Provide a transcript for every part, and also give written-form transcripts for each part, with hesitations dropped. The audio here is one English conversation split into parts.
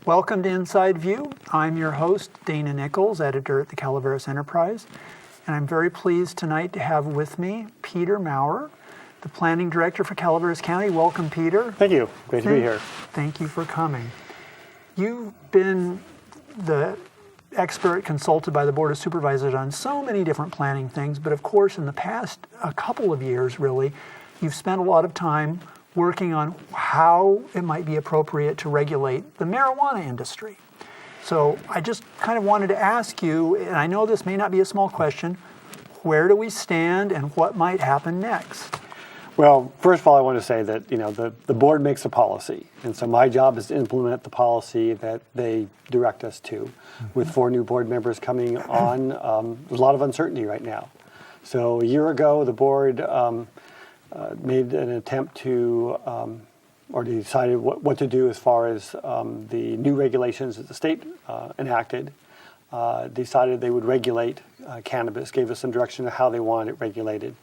Welcome to Inside View. I'm your host, Dana Nichols, editor at the Calaveras Enterprise, and I'm very pleased tonight to have with me Peter Maurer, the Planning Director for Calaveras County. Welcome, Peter. Thank you. Great to be here. Thank you for coming. You've been the expert consulted by the Board of Supervisors on so many different planning things, but of course in the past a couple of years really, you've spent a lot of time working on how it might be appropriate to regulate the marijuana industry. So I just kind of wanted to ask you, and I know this may not be a small question, where do we stand and what might happen next? Well, first of all, I want to say that the board makes a policy, and so my job is to implement the policy that they direct us to. With 4 new board members coming on, there's a lot of uncertainty right now. So a year ago, the board made an attempt to, or decided what to do as far as the new regulations that the state enacted. Decided they would regulate cannabis, gave us some direction of how they wanted it regulated.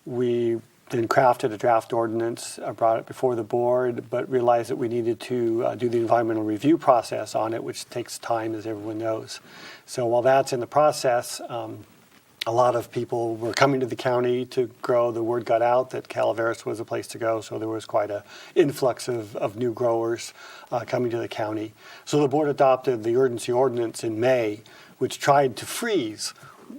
We then crafted a draft ordinance, brought it before the board, but realized that we needed to do the environmental review process on it, which takes time, as everyone knows. So while that's in the process, a lot of people were coming to the county to grow. The word got out that Calaveras was a place to go, so there was quite an influx of new growers coming to the county. So the board adopted the urgency ordinance in May, which tried to freeze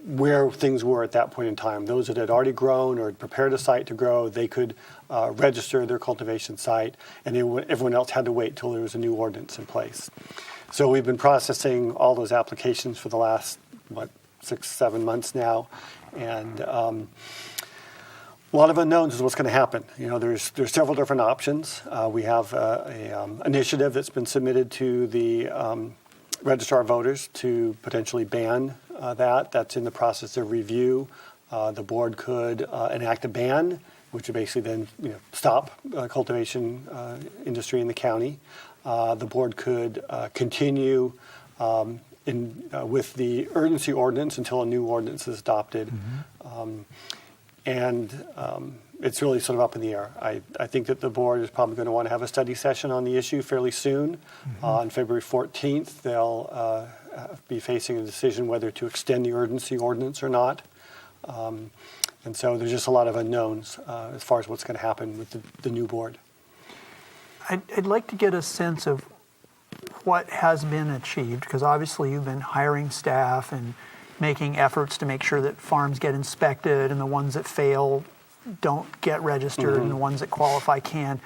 where things were at that point in time. Those that had already grown or had prepared a site to grow, they could register their cultivation site, and everyone else had to wait till there was a new ordinance in place. So we've been processing all those applications for the last, 6-7 months now, and a lot of unknowns is what's going to happen. There's several different options. We have an initiative that's been submitted to the Registrar of Voters to potentially ban that. That's in the process of review. The board could enact a ban, which would basically then stop cultivation industry in the county. The board could continue with the urgency ordinance until a new ordinance is adopted. It's really sort of up in the air. I think that the board is probably going to want to have a study session on the issue fairly soon. On February 14th, they'll be facing a decision whether to extend the urgency ordinance or not. And so there's just a lot of unknowns as far as what's going to happen with the new board. I'd like to get a sense of what has been achieved, because obviously you've been hiring staff and making efforts to make sure that farms get inspected and the ones that fail don't get registered and the ones that qualify can.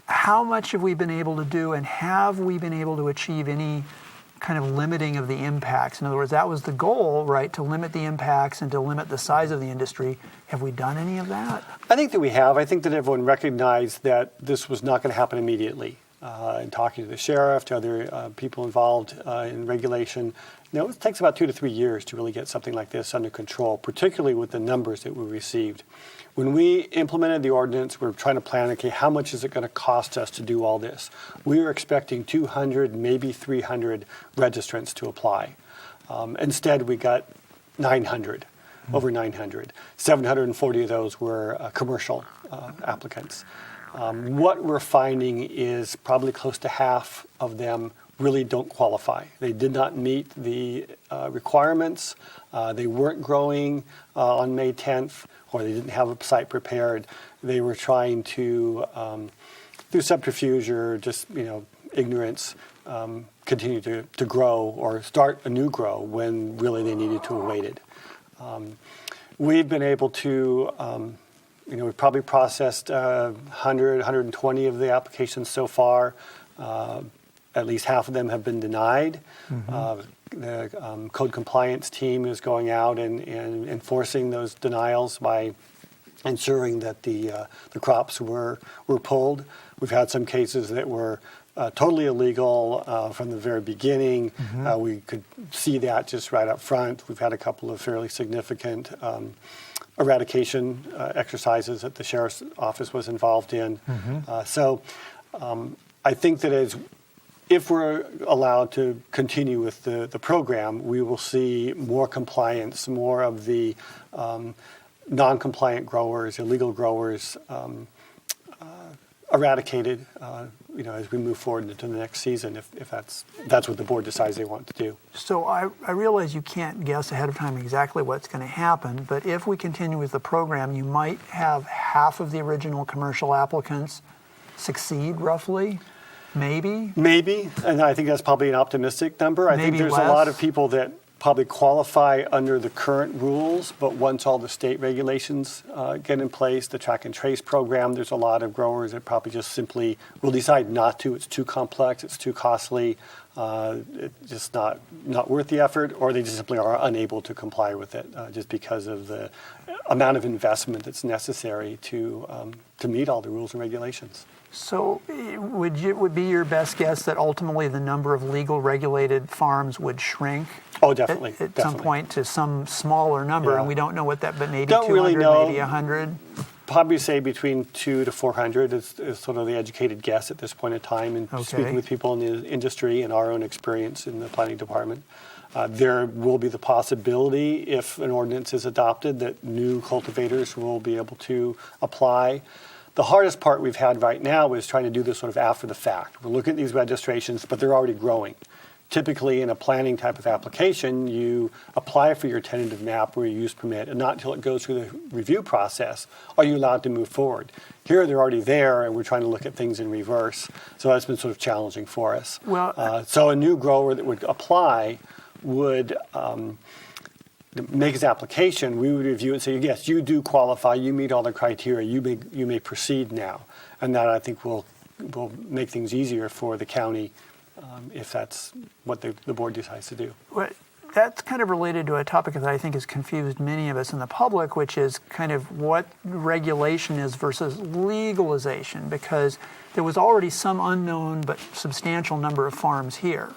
How much have we been able to do, and have we been able to achieve any kind of limiting of the impacts? In other words, that was the goal, right, to limit the impacts and to limit the size of the industry. Have we done any of that? I think that we have. I think that everyone recognized that this was not going to happen immediately. In talking to the sheriff, to other people involved in regulation, it takes about 2 to 3 years to really get something like this under control, particularly with the numbers that we received. When we implemented the ordinance, we were trying to plan, okay, how much is it going to cost us to do all this? We were expecting 200, maybe 300 registrants to apply. Instead, we got 900, over 900. 740 of those were commercial applicants. What we're finding is probably close to half of them really don't qualify. They did not meet the requirements. They weren't growing on May 10th, or they didn't have a site prepared. They were trying to, through subterfuge or just ignorance, continue to grow or start a new grow when really they needed to have waited. We've been able to we've probably processed 100, 120 of the applications so far. At least half of them have been denied. The code compliance team is going out and enforcing those denials by ensuring that the crops were pulled. We've had some cases that were totally illegal from the very beginning. We could see that just right up front. We've had a couple of fairly significant eradication exercises that the sheriff's office was involved in. So I think that if we're allowed to continue with the program, we will see more compliance, more of the non-compliant growers, illegal growers eradicated, as we move forward into the next season, if that's what the board decides they want to do. So I realize you can't guess ahead of time exactly what's going to happen, but if we continue with the program, you might have half of the original commercial applicants succeed roughly, maybe? Maybe, and I think that's probably an optimistic number. I think Maybe there's less. a lot of people that probably qualify under the current rules, but once all the state regulations get in place, the track and trace program, there's a lot of growers that probably just simply will decide not to. It's too complex, it's too costly, it's just not worth the effort, or they just simply are unable to comply with it just because of the amount of investment that's necessary to meet all the rules and regulations. So would be your best guess that ultimately the number of legal regulated farms would shrink? Oh, definitely. At definitely. some point to some smaller number, Yeah. and we don't know what that, but maybe Don't 200, really know. maybe 100? Probably say between 200 to 400 is sort of the educated guess at this point in time. And Okay. speaking with people in the industry and our own experience in the planning department, there will be the possibility, if an ordinance is adopted, that new cultivators will be able to apply. The hardest part we've had right now is trying to do this sort of after the fact. We're looking at these registrations, but they're already growing. Typically, in a planning type of application, you apply for your tentative map or your use permit, and not until it goes through the review process are you allowed to move forward. Here, they're already there, and we're trying to look at things in reverse. So that's been sort of challenging for us. Well, So a new grower that would apply would make his application. We would review it and say, yes, you do qualify. You meet all the criteria. You may proceed now, and that I think will make things easier for the county. If that's what the board decides to do. Well, that's kind of related to a topic that I think has confused many of us in the public, which is kind of what regulation is versus legalization, because there was already some unknown but substantial number of farms here,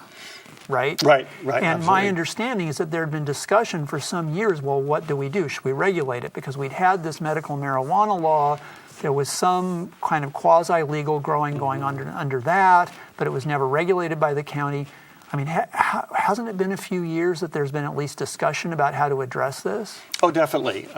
right? Right. And absolutely. my understanding is that there had been discussion for some years, well, what do we do? Should we regulate it? Because we'd had this medical marijuana law. There was some kind of quasi-legal growing going on under that, but it was never regulated by the county. I mean, hasn't it been a few years that there's been at least discussion about how to address this? Oh, definitely.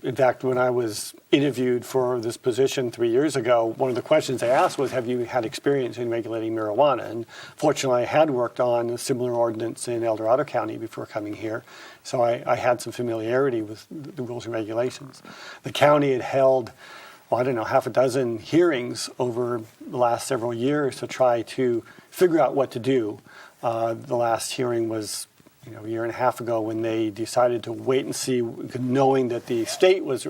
In fact, when I was interviewed for this position 3 years ago, one of the questions I asked was, have you had experience in regulating marijuana? And fortunately, I had worked on a similar ordinance in El Dorado County before coming here, so I had some familiarity with the rules and regulations. The county had held half a dozen hearings over the last several years to try to figure out what to do. The last hearing was a year and a half ago when they decided to wait and see, knowing that the state was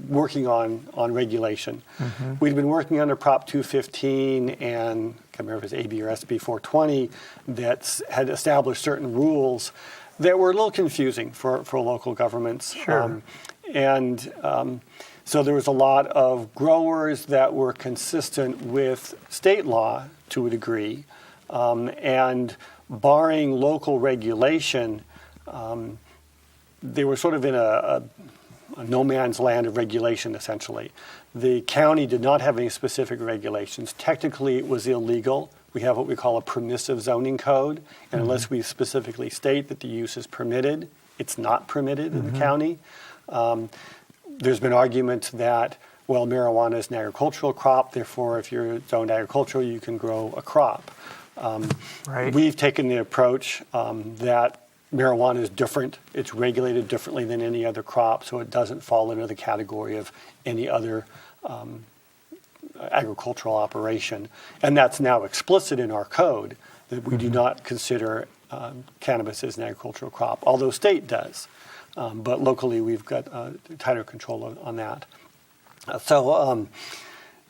working on regulation. Mm-hmm. We'd been working under Prop 215 and I can't remember if it was AB or SB 420 that had established certain rules that were a little confusing for local governments. Sure. So there was a lot of growers that were consistent with state law to a degree, and barring local regulation, they were sort of in a no man's land of regulation, essentially. The county did not have any specific regulations. Technically, it was illegal. We have what we call a permissive zoning code, and unless we specifically state that the use is permitted, it's not permitted in the county. There's been arguments that, well, marijuana is an agricultural crop, therefore if you're zoned agricultural, you can grow a crop. Right. We've taken the approach that marijuana is different. It's regulated differently than any other crop, so it doesn't fall into the category of any other agricultural operation. And that's now explicit in our code, that we do not consider cannabis as an agricultural crop, although state does. But locally, we've got tighter control on that. So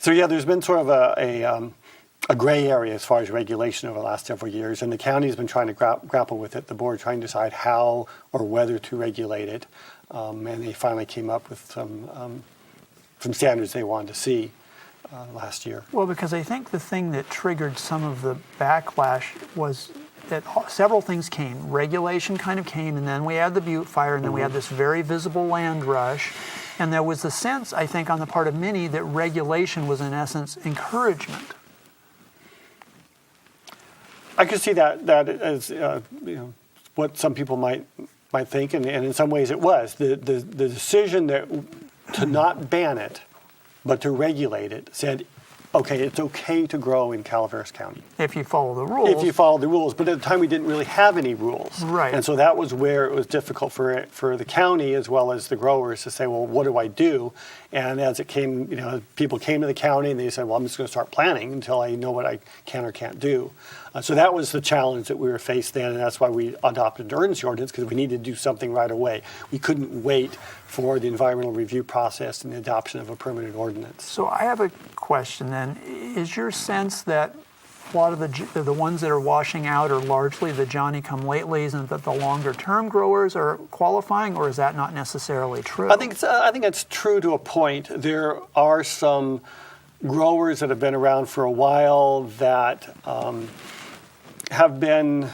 yeah, there's been sort of a gray area as far as regulation over the last several years, and the county's been trying to grapple with it. The board trying to decide how or whether to regulate it, and they finally came up with some standards they wanted to see last year. Well, because I think the thing that triggered some of the backlash was that several things came. Regulation kind of came, and then we had the Butte fire, and then we had this very visible land rush. And there was a sense, I think, on the part of many that regulation was, in essence, encouragement. I could see that as what some people might think, and in some ways it was. The decision to not ban it, but to regulate it, said, okay, it's okay to grow in Calaveras County. If you follow the rules. If you follow the rules, but at the time we didn't really have any rules. Right. And so that was where it was difficult for the county as well as the growers to say, well, what do I do? And as it came, people came to the county and they said, well, I'm just going to start planning until I know what I can or can't do. So that was the challenge that we were faced then, and that's why we adopted an urgency ordinance, because we needed to do something right away. We couldn't wait for the environmental review process and the adoption of a permanent ordinance. So I have a question then. Is your sense that a lot of the ones that are washing out are largely the Johnny-come-latelys, and that the longer-term growers are qualifying, or is that not necessarily true? I think it's true to a point. There are some growers that have been around for a while that have been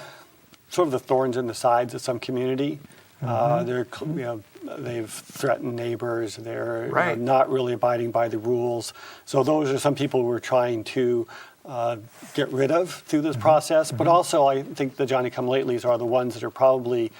sort of the thorns in the sides of some community. They've threatened neighbors. They're Right. Not really abiding by the rules. So those are some people we're trying to get rid of through this process. But also, I think the Johnny-come-latelys are the ones that are probably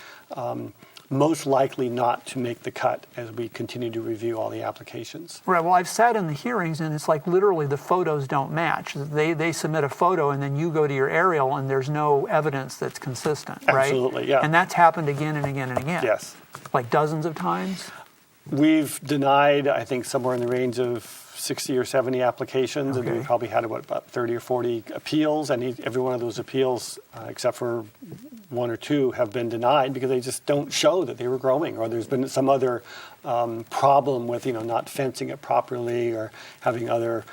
most likely not to make the cut as we continue to review all the applications. Right. Well, I've sat in the hearings, and it's like literally the photos don't match. They submit a photo, and then you go to your aerial, and there's no evidence that's consistent, right? Absolutely, yeah. And that's happened again and again and again. Yes. Like dozens of times? We've denied, I think, somewhere in the range of 60 or 70 applications, and Okay. we probably had about 30 or 40 appeals, and every one of those appeals, except for one or two, have been denied because they just don't show that they were growing, or there's been some other problem with not fencing it properly, or having other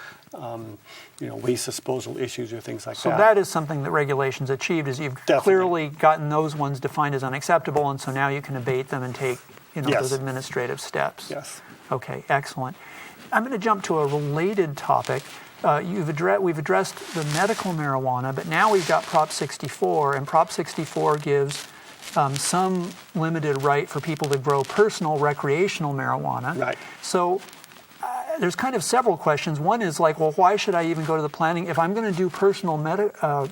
waste disposal issues or things like that. So that is something that regulations achieved, is you've Definitely. clearly gotten those ones defined as unacceptable, and so now you can abate them and take Yes. those administrative steps. Yes. Okay, excellent. I'm going to jump to a related topic. We've addressed the medical marijuana, but now we've got Prop 64, and Prop 64 gives some limited right for people to grow personal recreational marijuana. Right. So there's kind of several questions. One is like, well, why should I even go to the planning? If I'm going to do personal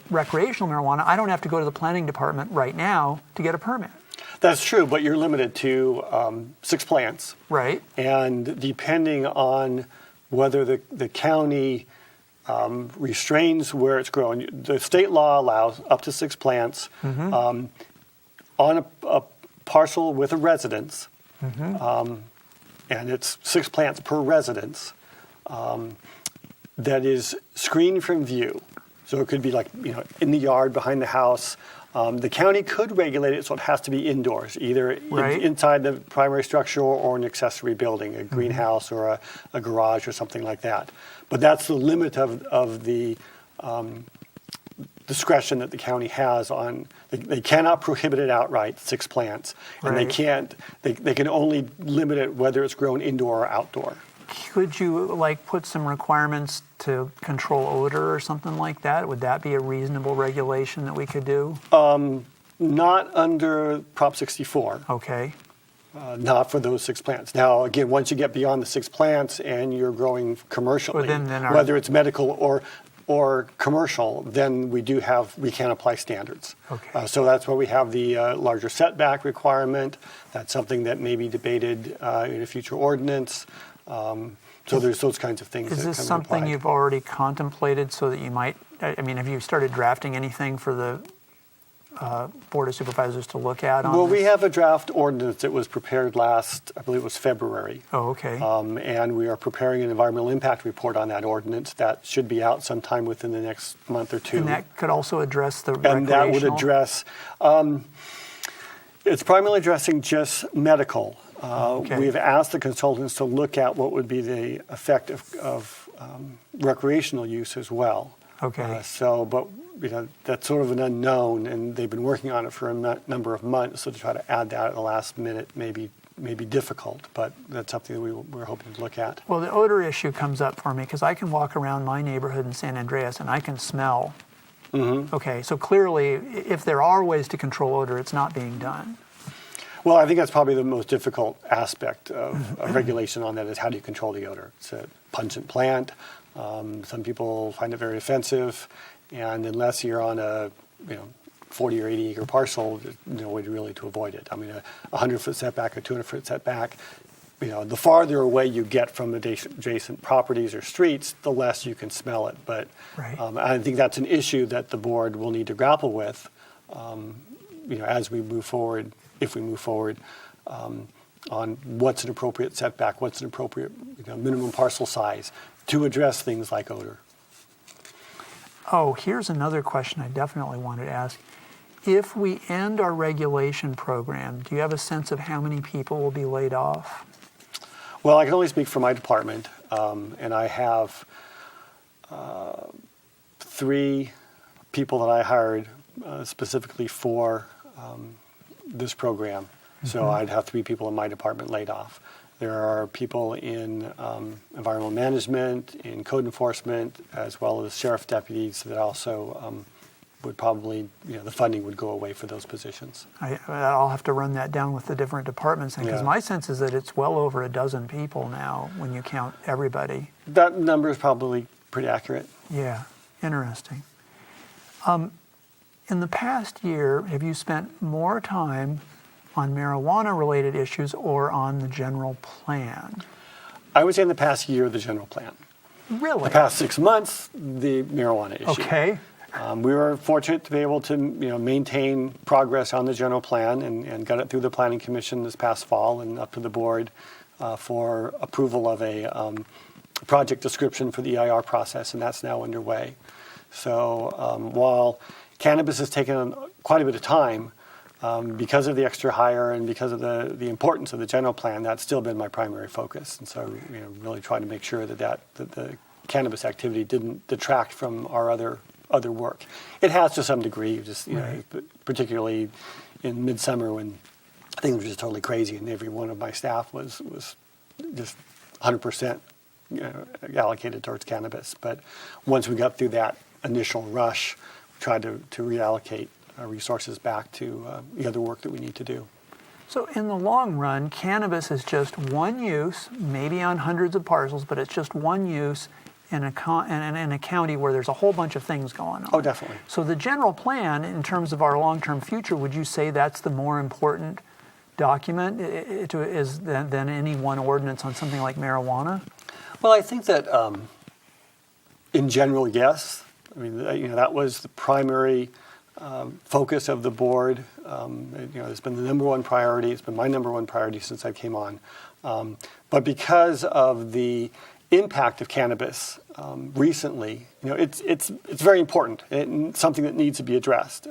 recreational marijuana, I don't have to go to the planning department right now to get a permit. That's true, but you're limited to 6 plants. Right. And depending on whether the county restrains where it's grown, the state law allows up to 6 plants on a parcel with a residence, and it's 6 plants per residence that is screened from view. So it could be like in the yard behind the house. The county could regulate it, so it has to be indoors, either Right. inside the primary structure or an accessory building, a greenhouse or a garage or something like that. But that's the limit of the discretion that the county has on. They cannot prohibit it outright, 6 plants, and Right. they can only limit it whether it's grown indoor or outdoor. Could you put some requirements to control odor or something like that? Would that be a reasonable regulation that we could do? Not under Prop 64. Okay. Not for those 6 plants. Now, again, once you get beyond the 6 plants and you're growing commercially, Well, then whether it's medical or commercial, then we can apply standards. Okay. So that's where we have the larger setback requirement. That's something that may be debated in a future ordinance. So there's those kinds of things. Is that this can be something applied. you've already contemplated so that you might, have you started drafting anything for the Board of Supervisors to look at on Well, this? we have a draft ordinance that was prepared last, I believe it was February. Oh, okay. And we are preparing an environmental impact report on that ordinance that should be out sometime within the next month or two. And that could also address the And recreational? that would address, it's primarily addressing just medical. Okay. We've asked the consultants to look at what would be the effect of recreational use as well. Okay. But that's sort of an unknown, and they've been working on it for a number of months. So to try to add that at the last minute may be difficult, but that's something that we're hoping to look at. Well, the odor issue comes up for me because I can walk around my neighborhood in San Andreas and I can smell. Mm-hmm. Okay, so clearly, if there are ways to control odor, it's not being done. Well, I think that's probably the most difficult aspect of regulation on that is how do you control the odor? It's a pungent plant. Some people find it very offensive, and unless you're on a 40 or 80 acre parcel, there's no way really to avoid it. I mean, a 100-foot setback, a 200-foot setback, the farther away you get from adjacent properties or streets, the less you can smell it. But Right. I think that's an issue that the board will need to grapple with, as we move forward, if we move forward, on what's an appropriate setback, what's an appropriate minimum parcel size to address things like odor. Oh, here's another question I definitely wanted to ask. If we end our regulation program, do you have a sense of how many people will be laid off? Well, I can only speak for my department, and I have 3 people that I hired specifically for this program. So I'd have 3 people in my department laid off. There are people in environmental management, in code enforcement, as well as sheriff deputies that also would probably, the funding would go away for those positions. I'll have to run that down with the different departments, because Yeah. my sense is that it's well over a dozen people now when you count everybody. That number is probably pretty accurate. Yeah, interesting. In the past year, have you spent more time on marijuana-related issues or on the general plan? I would say in the past year, the general plan. Really? The past 6 months, the marijuana issue. Okay. We were fortunate to be able to maintain progress on the general plan and got it through the Planning Commission this past fall and up to the board for approval of a project description for the EIR process, and that's now underway. So while cannabis has taken quite a bit of time, because of the extra hire and because of the importance of the general plan, that's still been my primary focus. And so really trying to make sure that the cannabis activity didn't detract from our other work. It has to some degree, just Right. particularly in midsummer when things were just totally crazy, and every one of my staff was just 100% allocated towards cannabis. But once we got through that initial rush, we tried to reallocate resources back to the other work that we need to do. So in the long run, cannabis is just one use, maybe on hundreds of parcels, but it's just one use in a county where there's a whole bunch of things going on. Oh, definitely. So the general plan, in terms of our long-term future, would you say that's the more important document than any one ordinance on something like marijuana? Well, I think that in general, yes. I mean, that was the primary focus of the board. It's been the number one priority. It's been my number one priority since I came on. But because of the impact of cannabis recently, it's very important and something that needs to be addressed.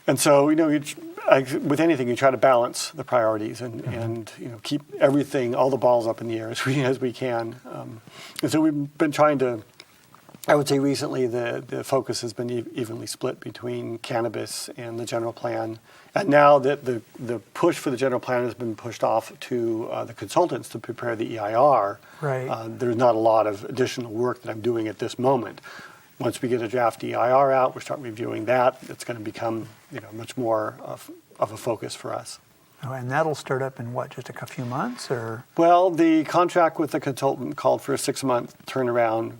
And so, with anything, you try to balance the priorities and keep everything, all the balls up in the air as we can. And so we've been trying to. I would say recently the focus has been evenly split between cannabis and the general plan. And now that the push for the general plan has been pushed off to the consultants to prepare the EIR, Right. There's not a lot of additional work that I'm doing at this moment. Once we get a draft EIR out, we start reviewing that. It's going to become much more of a focus for us. Oh, and that'll start up in what, just a few months, or? Well, the contract with the consultant called for a 6-month turnaround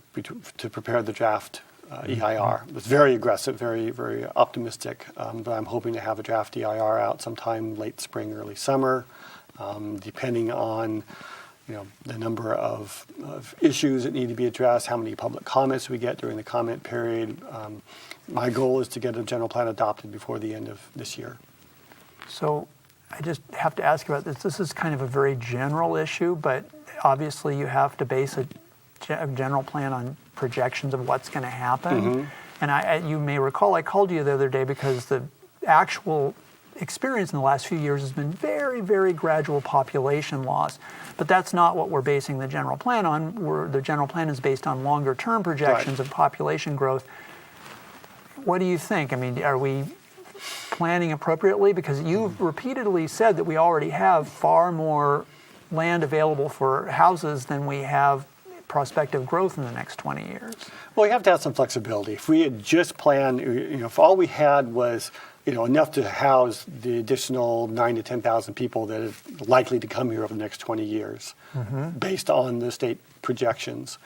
to prepare the draft EIR. It was very aggressive, very, very optimistic, but I'm hoping to have a draft EIR out sometime late spring, early summer, depending on the number of issues that need to be addressed, how many public comments we get during the comment period. My goal is to get a general plan adopted before the end of this year. So I just have to ask about this. This is kind of a very general issue, but obviously you have to base a general plan on projections of what's going to happen. And you may recall I called you the other day because the actual experience in the last few years has been very, very gradual population loss. But that's not what we're basing the general plan on. The general plan is based on longer term projections Right. of population growth. What do you think? I mean, are we planning appropriately? Because you've repeatedly said that we already have far more land available for houses than we have prospective growth in the next 20 years. Well, you have to have some flexibility. If we had just planned, if all we had was, enough to house the additional 9,000 to 10,000 people that are likely to come here over the next 20 years, based on the state projections,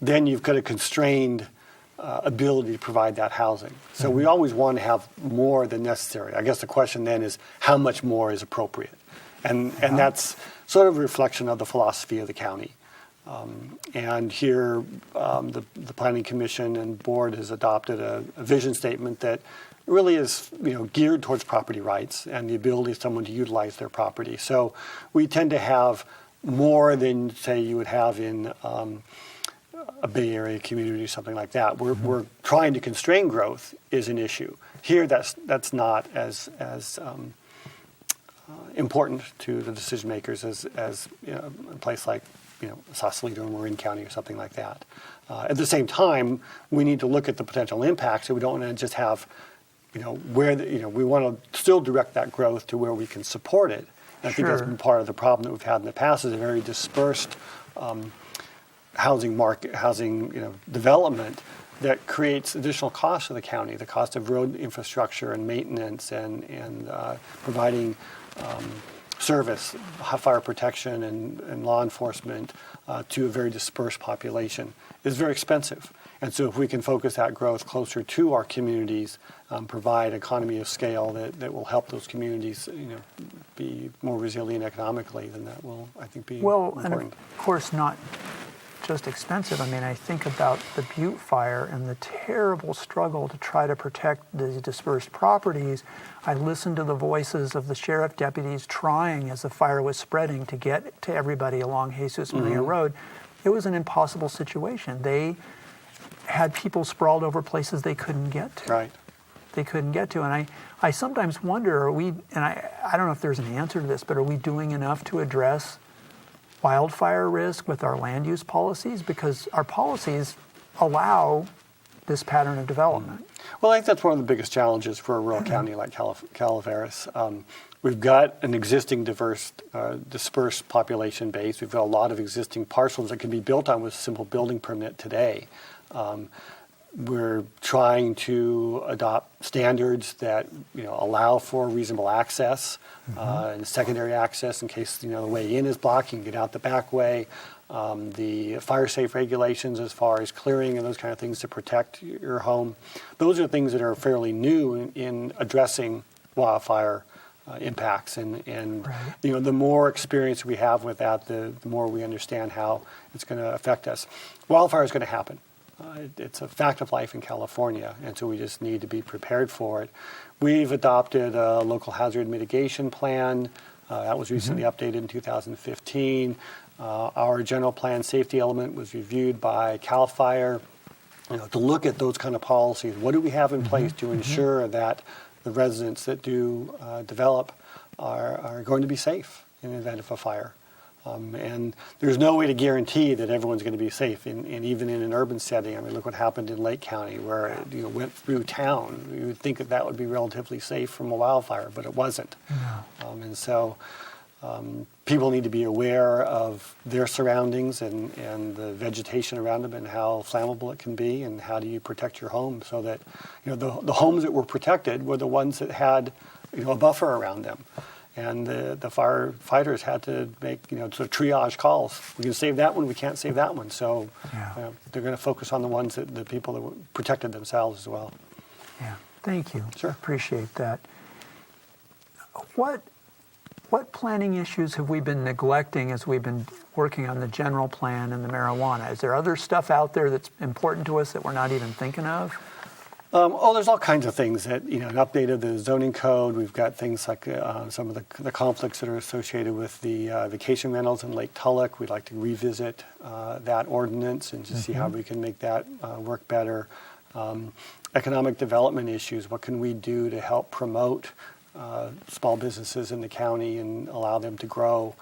then you've got a constrained ability to provide that housing. So we always want to have more than necessary. I guess the question then is how much more is appropriate? And that's sort of a reflection of the philosophy of the county. And here, the Planning Commission and Board has adopted a vision statement that really is, geared towards property rights and the ability of someone to utilize their property. So we tend to have more than, say, you would have in a Bay Area community, something like that. We're trying to constrain growth is an issue. Here, that's not as important to the decision makers as a place like Sausalito or Marin County or something like that. At the same time, we need to look at the potential impacts, so we don't want to just have, we want to still direct that growth to where we can support it. And I think that's been part of the problem that we've had in the past is a very dispersed housing market, development that creates additional costs for the county, the cost of road infrastructure and maintenance and providing service, fire protection and law enforcement to a very dispersed population is very expensive. And so if we can focus that growth closer to our communities, provide economy of scale that will help those communities, be more resilient economically, then that will, I think, be important. And of course not just expensive. I mean, I think about the Butte fire and the terrible struggle to try to protect these dispersed properties. I listened to the voices of the sheriff deputies trying, as the fire was spreading, to get to everybody along Jesus Maria Road. It was an impossible situation. They had people sprawled over places they couldn't get to. Right. They couldn't get to. And I sometimes wonder, I don't know if there's an answer to this, but are we doing enough to address wildfire risk with our land use policies? Because our policies allow this pattern of development. Well, I think that's one of the biggest challenges for a rural county like Calaveras. We've got an existing dispersed population base. We've got a lot of existing parcels that can be built on with a simple building permit today. We're trying to adopt standards that allow for reasonable access and secondary access in case the way in is blocked. You can get out the back way. The fire safe regulations as far as clearing and those kind of things to protect your home. Those are things that are fairly new in addressing wildfire impacts. And the more experience we have with that, the more we understand how it's going to affect us. Wildfire is going to happen. It's a fact of life in California, and so we just need to be prepared for it. We've adopted a local hazard mitigation plan. That was recently updated in 2015. Our general plan safety element was reviewed by CAL FIRE to look at those kind of policies. What do we have in place to ensure that the residents that do develop are going to be safe in the event of a fire? And there's no way to guarantee that everyone's going to be safe, and even in an urban setting. I mean, look what happened in Lake County, where it went through town. You would think that would be relatively safe from a wildfire, but it wasn't. No. And so people need to be aware of their surroundings and the vegetation around them and how flammable it can be, and how do you protect your home so that the homes that were protected were the ones that had a buffer around them. And the firefighters had to make, sort of triage calls. We can save that one, we can't save that one. So they're going to focus on the people that protected themselves as well. Yeah, thank you. Sure. Appreciate that. What planning issues have we been neglecting as we've been working on the general plan and the marijuana? Is there other stuff out there that's important to us that we're not even thinking of? There's all kinds of things that, an update of the zoning code. We've got things like some of the conflicts that are associated with the vacation rentals in Lake Tulloch. We'd like to revisit that ordinance and just see how we can make that work better. Economic development issues. What can we do to help promote small businesses in the county and allow them to grow?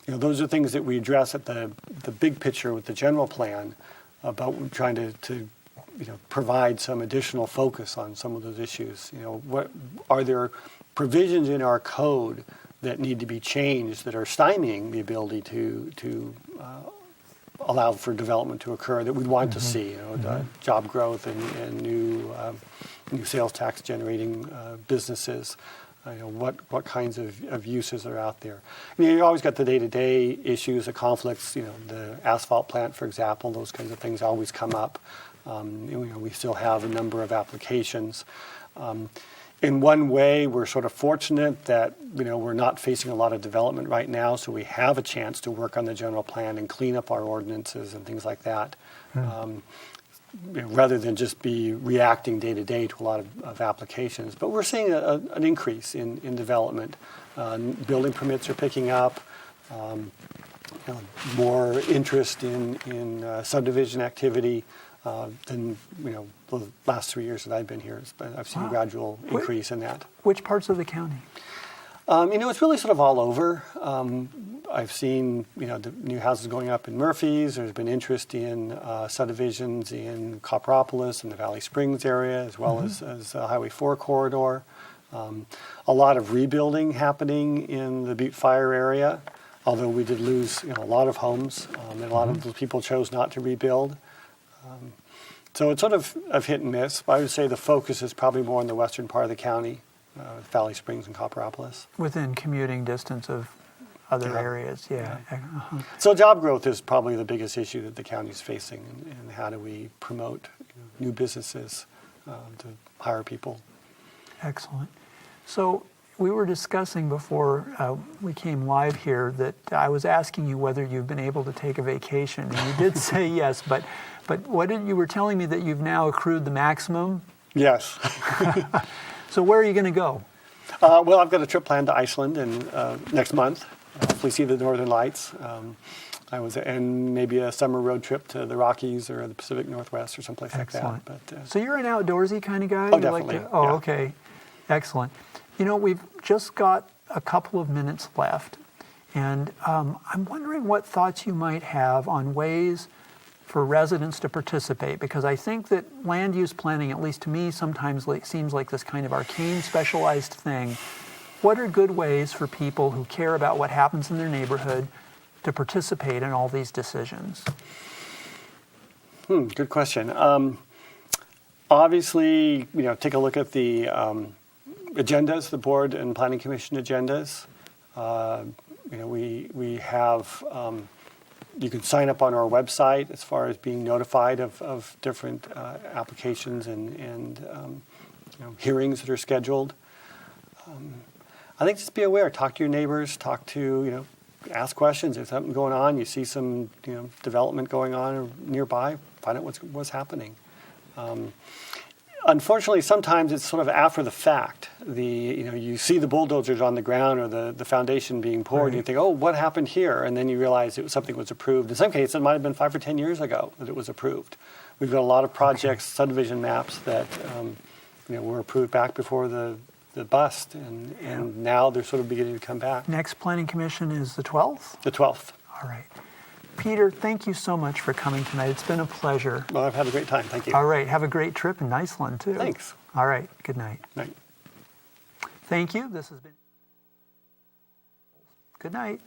Those are things that we address at the big picture with the general plan, about trying to provide some additional focus on some of those issues. What are there provisions in our code that need to be changed that are stymieing the ability to allow for development to occur that we'd want to see? Job growth and new sales tax generating businesses. What kinds of uses are out there? You always got the day-to-day issues, the conflicts. The asphalt plant, for example, those kinds of things always come up. We still have a number of applications. In one way, we're sort of fortunate that we're not facing a lot of development right now, so we have a chance to work on the general plan and clean up our ordinances and things like that, rather than just be reacting day to day to a lot of applications. But we're seeing an increase in development. Building permits are picking up. More interest in subdivision activity than the last 3 years that I've been here. I've seen a gradual increase in that. Which parts of the county? It's really sort of all over. I've seen the new houses going up in Murphy's. There's been interest in subdivisions in Copperopolis and the Valley Springs area, as well as Highway 4 corridor. A lot of rebuilding happening in the Butte Fire area, although we did lose a lot of homes, and a lot of those people chose not to rebuild. So it's sort of hit and miss. I would say the focus is probably more in the western part of the county, Valley Springs and Copperopolis. Within commuting distance of other areas, yeah. So job growth is probably the biggest issue that the county is facing, and how do we promote new businesses to hire people. Excellent. So we were discussing before we came live here that I was asking you whether you've been able to take a vacation, and you did say yes, but you were telling me that you've now accrued the maximum? Yes. So where are you going to go? Well, I've got a trip planned to Iceland next month. Hopefully see the Northern Lights. And maybe a summer road trip to the Rockies or the Pacific Northwest or someplace Excellent. like that. But, so you're an outdoorsy kind of guy? Oh, definitely. Okay. Excellent. We've just got a couple of minutes left, and I'm wondering what thoughts you might have on ways for residents to participate, because I think that land use planning, at least to me, sometimes seems like this kind of arcane, specialized thing. What are good ways for people who care about what happens in their neighborhood to participate in all these decisions? Good question. Obviously, take a look at the agendas, the board and planning commission agendas. We have, you can sign up on our website as far as being notified of different applications and hearings that are scheduled. I think just be aware, talk to your neighbors, ask questions. If something's going on, you see some development going on nearby, find out what's happening. Unfortunately, sometimes it's sort of after the fact. You see the bulldozers on the ground or the foundation being poured, and you think, oh, what happened here? And then you realize something was approved. In some cases, it might have been 5 or 10 years ago that it was approved. We've got a lot of projects, subdivision maps that were approved back before the bust, and now they're sort of beginning to come back. Next planning commission is the 12th? The 12th. All right. Peter, thank you so much for coming tonight. It's been a pleasure. Well, I've had a great time. Thank you. All right. Have a great trip in Iceland, too. Thanks. All right. Good night. Night. Thank you. This has been... Good night.